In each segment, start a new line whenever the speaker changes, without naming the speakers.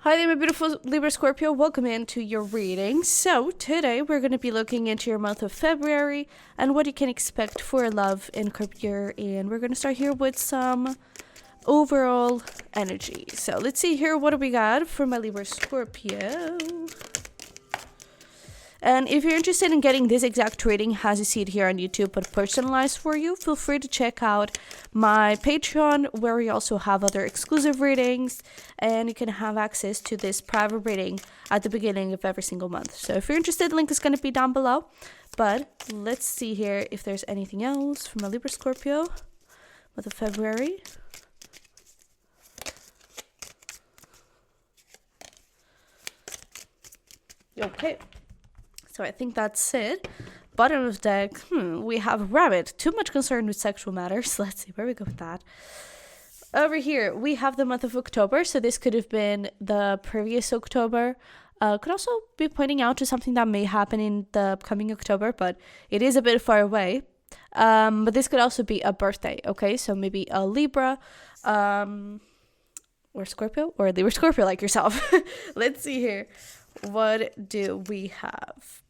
Hi there, my beautiful Libra Scorpio. Welcome into your reading. So today we're going to be looking into your month of February and what you can expect for love and career. And we're going to start here with some overall energy. So let's see here, what do we got for my Libra Scorpio? And if you're interested in getting this exact reading as you see it here on YouTube but personalized for you, feel free to check out my Patreon, where we also have other exclusive readings, and you can have access to this private reading at the beginning of every single month. So if you're interested, the link is going to be down below. But let's see here if there's anything else from my Libra Scorpio with February. Okay. So I think that's it. Bottom of deck, we have Rabbit. Too much concern with sexual matters. Let's see where we go with that. Over here, we have the month of October. So this could have been the previous October. Could also be pointing out to something that may happen in the upcoming October, but it is a bit far away. But this could also be a birthday, okay? So maybe a Libra, or Scorpio, or a Libra Scorpio like yourself. Let's see here. What do we have?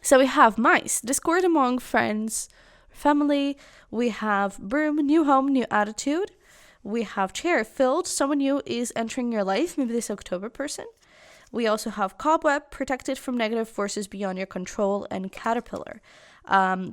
So we have mice, discord among friends, family. We have broom, new home, new attitude. We have chair, filled, someone new is entering your life, maybe this October person. We also have cobweb, protected from negative forces beyond your control, and caterpillar.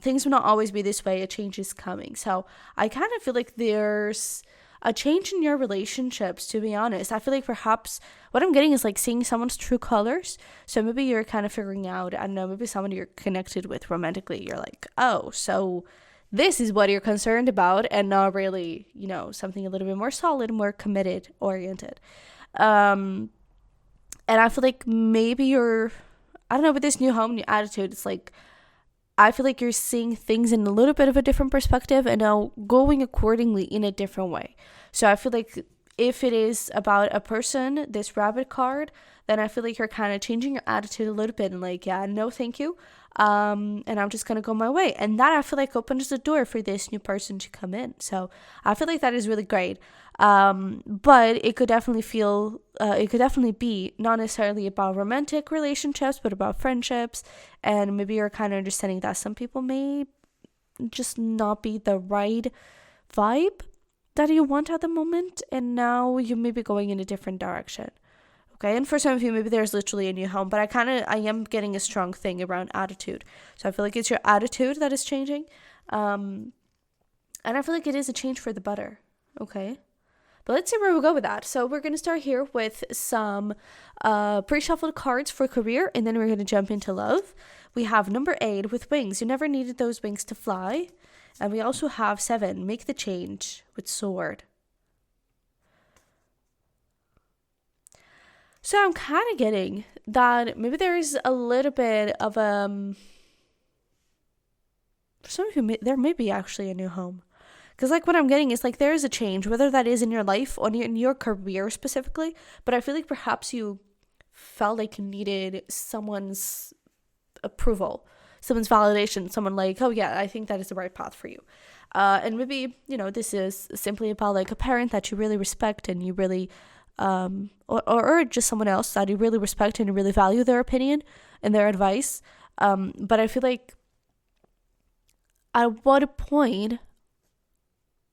Things will not always be this way, a change is coming. So I kind of feel like there's a change in your relationships, to be honest. I feel like perhaps what I'm getting is like seeing someone's true colors. So maybe you're kind of figuring out, I don't know, maybe someone you're connected with romantically. You're like, oh, so this is what you're concerned about, and not really, you know, something a little bit more solid, more committed oriented. And I feel like maybe you're, I don't know, with this new home, new attitude, it's like, I feel like you're seeing things in a little bit of a different perspective and now going accordingly in a different way. So I feel like if it is about a person, this rabbit card, then I feel like you're kind of changing your attitude a little bit and like, yeah, no, thank you. And I'm just going to go my way. And that I feel like opens the door for this new person to come in. So I feel like that is really great. But it could definitely be not necessarily about romantic relationships, but about friendships. And maybe you're kind of understanding that some people may just not be the right vibe that you want at the moment. And now you may be going in a different direction. Okay, and for some of you, maybe there's literally a new home, but I am getting a strong thing around attitude. So I feel like it's your attitude that is changing. And I feel like it is a change for the better. Okay. But let's see where we go with that. So we're going to start here with some pre-shuffled cards for career, and then we're going to jump into love. We have number 8 with wings. You never needed those wings to fly. And we also have 7, make the change with sword. So I'm kind of getting that maybe there is a little bit of for some of you, there may be actually a new home. Because like what I'm getting is like there is a change, whether that is in your life or in your career specifically. But I feel like perhaps you felt like you needed someone's approval, someone's validation, someone like, oh yeah, I think that is the right path for you. And maybe, you know, this is simply about like a parent that you really respect and you really, or just someone else that you really respect and you really value their opinion and their advice. But I feel like at what point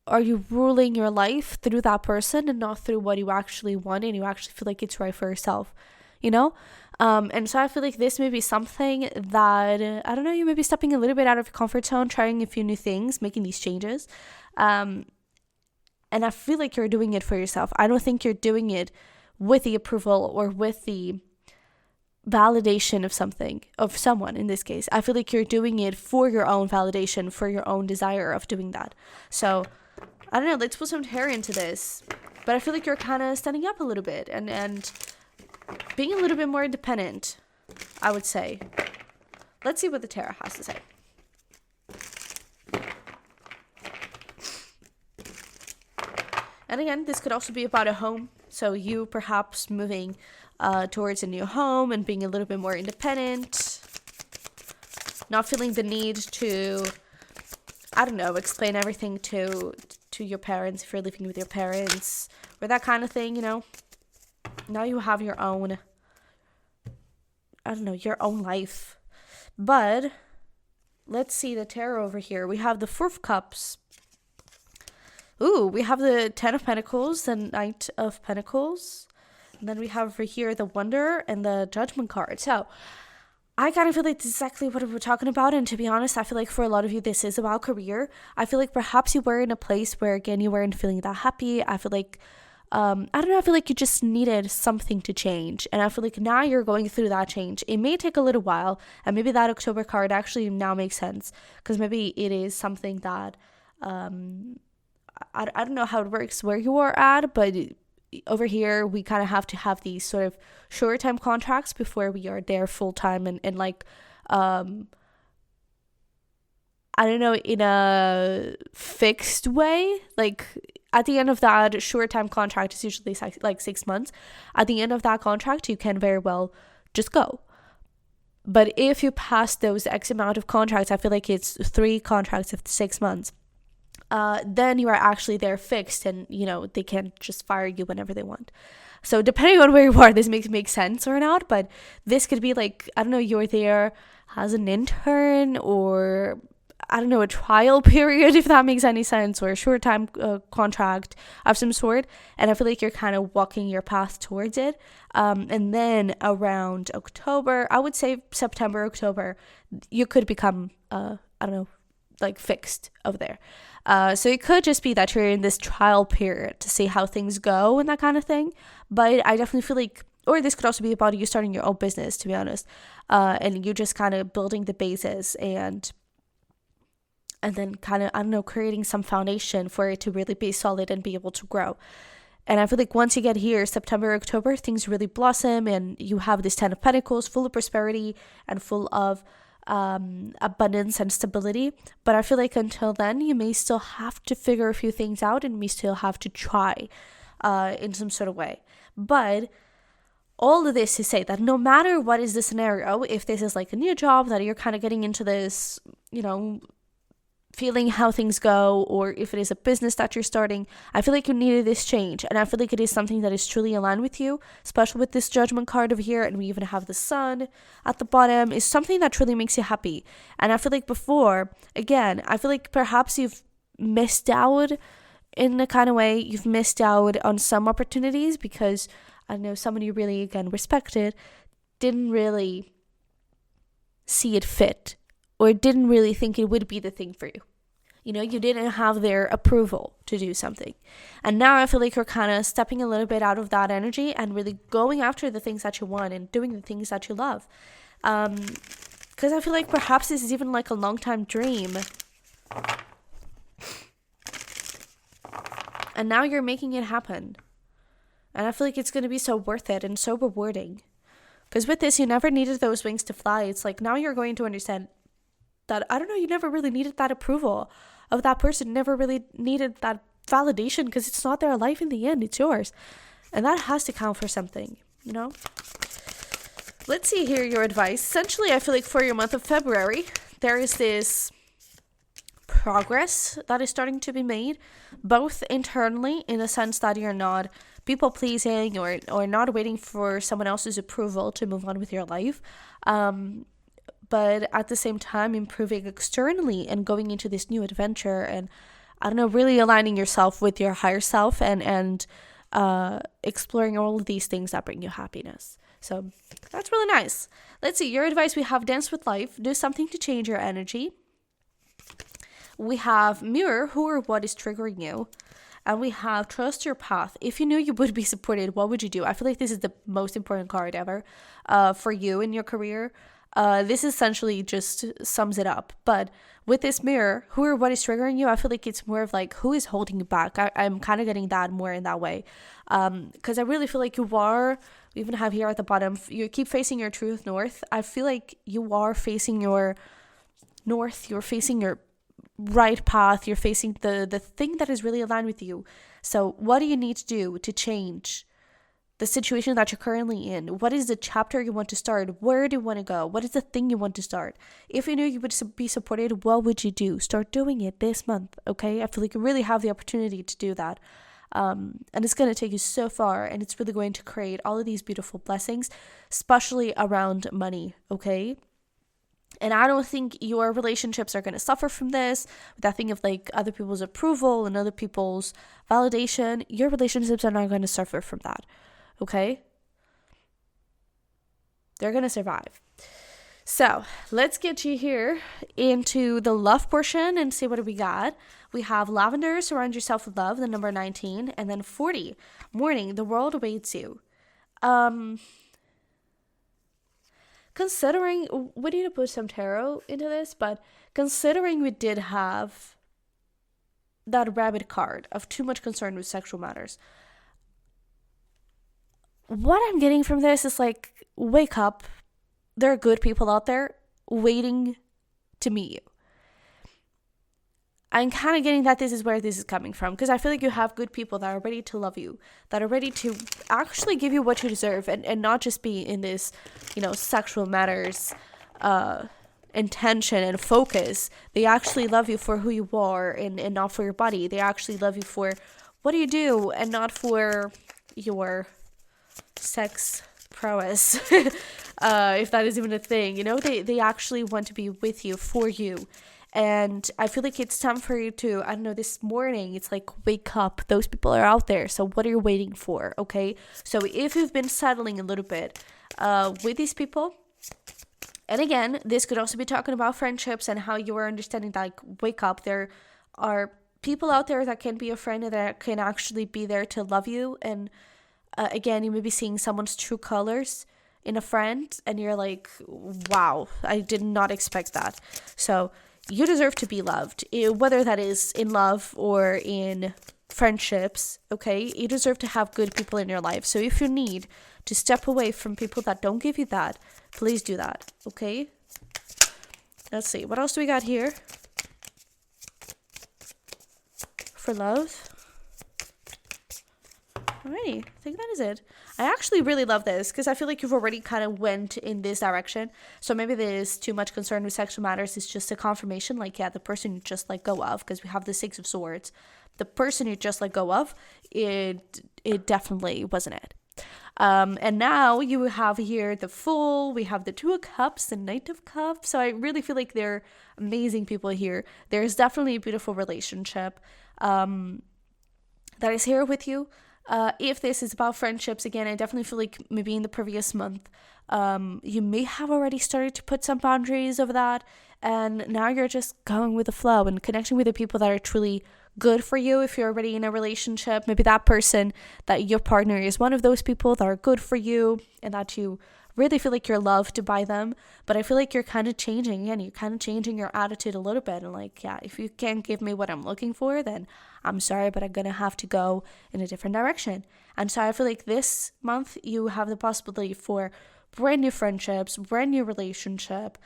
are you ruling your life through that person and not through what you actually want and you actually feel like it's right for yourself, you know? And so I feel like this may be something that, I don't know, you may be stepping a little bit out of your comfort zone, trying a few new things, making these changes. And I feel like you're doing it for yourself. I don't think you're doing it with the approval or with the validation of someone in this case. I feel like you're doing it for your own validation, for your own desire of doing that. So I don't know, let's put some hair into this. But I feel like you're kind of standing up a little bit and being a little bit more independent, I would say. Let's see what the tarot has to say. And again, this could also be about a home. So you perhaps moving towards a new home and being a little bit more independent. Not feeling the need to, I don't know, explain everything to your parents if you're living with your parents. Or that kind of thing, you know. Now you have your own, I don't know, your own life. But let's see the tarot over here. We have the Four of Cups. Ooh, we have the Ten of Pentacles, the Knight of Pentacles. And then we have over here the Wonder and the Judgment card. So I kind of feel like this is exactly what we're talking about. And to be honest, I feel like for a lot of you, this is about career. I feel like perhaps you were in a place where, again, you weren't feeling that happy. I feel like, I don't know, I feel like you just needed something to change. And I feel like now you're going through that change. It may take a little while. And maybe that October card actually now makes sense. Because maybe it is something that, I don't know how it works where you are at, but over here we kind of have to have these sort of short time contracts before we are there full time and like I don't know, in a fixed way. Like at the end of that short time contract is usually like 6 months. At the end of that contract you can very well just go. But if you pass those X amount of contracts, I feel like it's 3 contracts of 6 months, then you are actually there fixed, and you know they can't just fire you whenever they want. So depending on where you are, this makes sense or not. But this could be like, I don't know, you're there as an intern, or I don't know, a trial period, if that makes any sense, or a short time contract of some sort. And I feel like you're kind of walking your path towards it. And then around October, I would say September, October, you could become, I don't know, like fixed over there. So it could just be that you're in this trial period to see how things go and that kind of thing. But I definitely feel like, or this could also be about you starting your own business, to be honest. And you just kind of building the basis and then kind of, I don't know, creating some foundation for it to really be solid and be able to grow. And I feel like once you get here, September, October, things really blossom and you have this 10 of Pentacles full of prosperity and full of abundance and stability. But I feel like until then you may still have to figure a few things out and may still have to try in some sort of way. But all of this to say that no matter what is the scenario, if this is like a new job that you're kind of getting into this, you know, feeling how things go, or if it is a business that you're starting, I feel like you needed this change. And I feel like it is something that is truly aligned with you, especially with this Judgment card over here. And we even have the Sun at the bottom. Is something that truly makes you happy. And I feel like before, again, I feel like perhaps you've missed out in a kind of way. You've missed out on some opportunities because I know someone you really, again, respected didn't really see it fit, or didn't really think it would be the thing for you. You know, you didn't have their approval to do something. And now I feel like you're kind of stepping a little bit out of that energy and really going after the things that you want and doing the things that you love. Because I feel like perhaps this is even like a long time dream. And now you're making it happen. And I feel like it's going to be so worth it and so rewarding. Because with this, you never needed those wings to fly. It's like now you're going to understand that, I don't know, you never really needed that approval of that person, never really needed that validation, because it's not their life in the end, it's yours. And that has to count for something, you know? Let's see here your advice. Essentially, I feel like for your month of February, there is this progress that is starting to be made, both internally, in the sense that you're not people pleasing or not waiting for someone else's approval to move on with your life. But at the same time, improving externally and going into this new adventure and, I don't know, really aligning yourself with your higher self and exploring all of these things that bring you happiness. So that's really nice. Let's see, your advice, we have dance with life, do something to change your energy. We have mirror who or what is triggering you. And we have trust your path. If you knew you would be supported, what would you do? I feel like this is the most important card ever for you in your career. This essentially just sums it up. But with this mirror, who or what is triggering you, I feel like it's more of like, who is holding you back? I'm kind of getting that more in that way. Because I really feel like we even have here at the bottom, you keep facing your truth north. I feel like you are facing your north, you're facing your right path, you're facing the thing that is really aligned with you. So what do you need to do to change the situation that you're currently in? What is the chapter you want to start? Where do you want to go? What is the thing you want to start? If you knew you would be supported, what would you do? Start doing it this month, okay? I feel like you really have the opportunity to do that. And it's going to take you so far, and it's really going to create all of these beautiful blessings, especially around money, okay? And I don't think your relationships are going to suffer from this. That thing of like other people's approval and other people's validation, your relationships are not going to suffer from that, okay? They're going to survive. So let's get you here into the love portion and see what we got. We have lavender, surround yourself with love, the number 19, and then 40, morning, the world awaits you. Considering, we need to put some tarot into this, but considering we did have that rabbit card of too much concern with sexual matters, what I'm getting from this is like, wake up. There are good people out there waiting to meet you. I'm kind of getting that this is where this is coming from, because I feel like you have good people that are ready to love you, that are ready to actually give you what you deserve, and not just be in this, sexual matters intention and focus. They actually love you for who you are and not for your body. They actually love you for what do you do and not for your sex prowess. If that is even a thing, they actually want to be with you, for you. And I feel like it's time for you to, I don't know, this morning, it's like, wake up. Those people are out there. So what are you waiting for? Okay. So if you've been settling a little bit with these people, and again, this could also be talking about friendships and how you are understanding that, like, wake up. There are people out there that can be a friend and that can actually be there to love you. And again, you may be seeing someone's true colors in a friend and you're like, wow, I did not expect that. So you deserve to be loved, whether that is in love or in friendships, okay? You deserve to have good people in your life. So if you need to step away from people that don't give you that, please do that, okay? Let's see. What else do we got here? For love. Alrighty, I think that is it. I actually really love this because I feel like you've already kind of went in this direction. So maybe there is too much concern with sexual matters. It's just a confirmation, like, yeah, the person you just let go of, because we have the Six of Swords. The person you just let go of, it definitely wasn't it. And now you have here the Fool, we have the Two of Cups, the Knight of Cups. So I really feel like they're amazing people here. There's definitely a beautiful relationship that is here with you. If this is about friendships, again, I definitely feel like maybe in the previous month, you may have already started to put some boundaries over that, and now you're just going with the flow and connecting with the people that are truly good for you. If you're already in a relationship, maybe that person, that your partner is one of those people that are good for you and that you really feel like you're loved by them. But I feel like you're kind of changing, and you're kind of changing your attitude a little bit, and like, yeah, if you can't give me what I'm looking for, then I'm sorry, but I'm gonna have to go in a different direction. And so I feel like this month you have the possibility for brand new friendships, brand new relationship,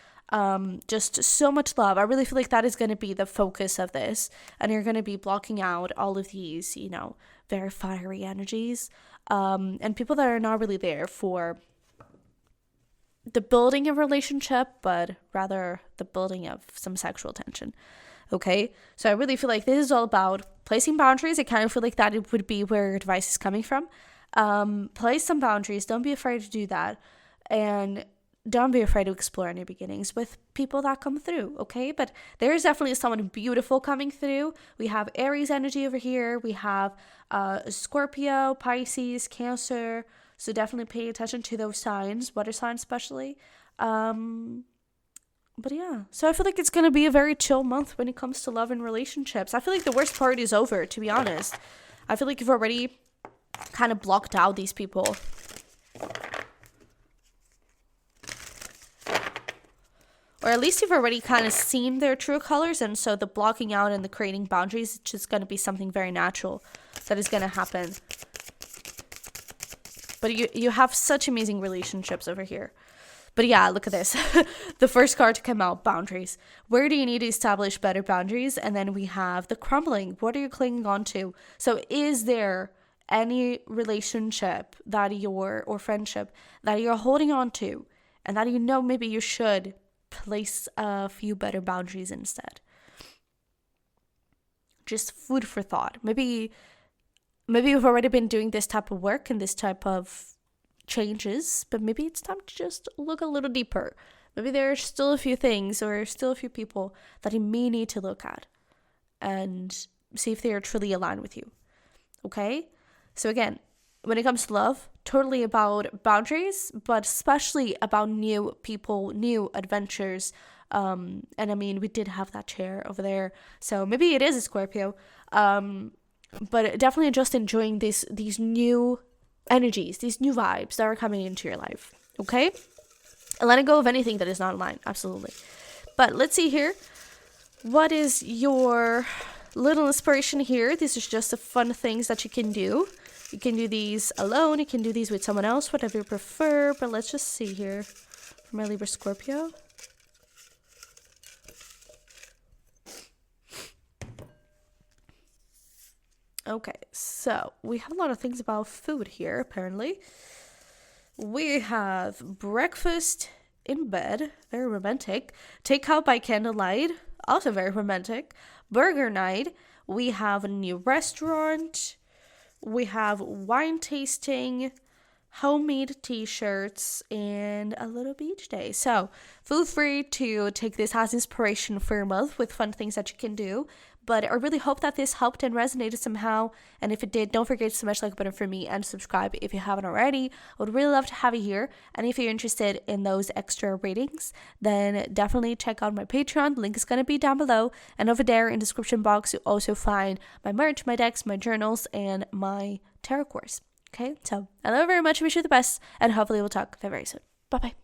just so much love. I really feel like that is going to be the focus of this, and you're going to be blocking out all of these, very fiery energies, and people that are not really there for the building of a relationship, but rather the building of some sexual tension. Okay, so I really feel like this is all about placing boundaries. I kind of feel like that it would be where your advice is coming from. Place some boundaries. Don't be afraid to do that, and don't be afraid to explore new beginnings with people that come through, okay? But there is definitely someone beautiful coming through. We have Aries energy over here. We have Scorpio, Pisces, Cancer. So definitely pay attention to those signs, water signs especially. But yeah, so I feel like it's going to be a very chill month when it comes to love and relationships. I feel like the worst part is over, to be honest. I feel like you've already kind of blocked out these people. Or at least you've already kind of seen their true colors, and so the blocking out and the creating boundaries is just going to be something very natural that is going to happen. But you have such amazing relationships over here. But yeah, look at this. The first card to come out, boundaries. Where do you need to establish better boundaries? And then we have the crumbling. What are you clinging on to? So is there any relationship that or friendship that you're holding on to and that maybe you should place a few better boundaries instead? Just food for thought. Maybe maybe you've already been doing this type of work and this type of changes, but maybe it's time to just look a little deeper. Maybe there are still a few things or still a few people that you may need to look at and see if they are truly aligned with you. Okay? So again, when it comes to love, totally about boundaries, but especially about new people, new adventures. And I mean, we did have that chair over there, so maybe it is a Scorpio. But definitely just enjoying these new energies, these new vibes that are coming into your life. Okay? And letting go of anything that is not aligned. Absolutely. But let's see here. What is your little inspiration here? These are just the fun things that you can do. You can do these alone. You can do these with someone else, whatever you prefer. But let's just see here for my Libra Scorpio. Okay, so we have a lot of things about food here, apparently. We have breakfast in bed, very romantic. Takeout by candlelight, also very romantic. Burger night. We have a new restaurant. We have wine tasting, homemade t-shirts, and a little beach day. So feel free to take this as inspiration for your month with fun things that you can do. But I really hope that this helped and resonated somehow. And if it did, don't forget to smash the like button for me and subscribe if you haven't already. I would really love to have you here. And if you're interested in those extra ratings, then definitely check out my Patreon. The link is going to be down below. And over there in the description box, you'll also find my merch, my decks, my journals, and my tarot course. Okay, so I love you very much. Wish you the best. And hopefully we'll talk very, very soon. Bye-bye.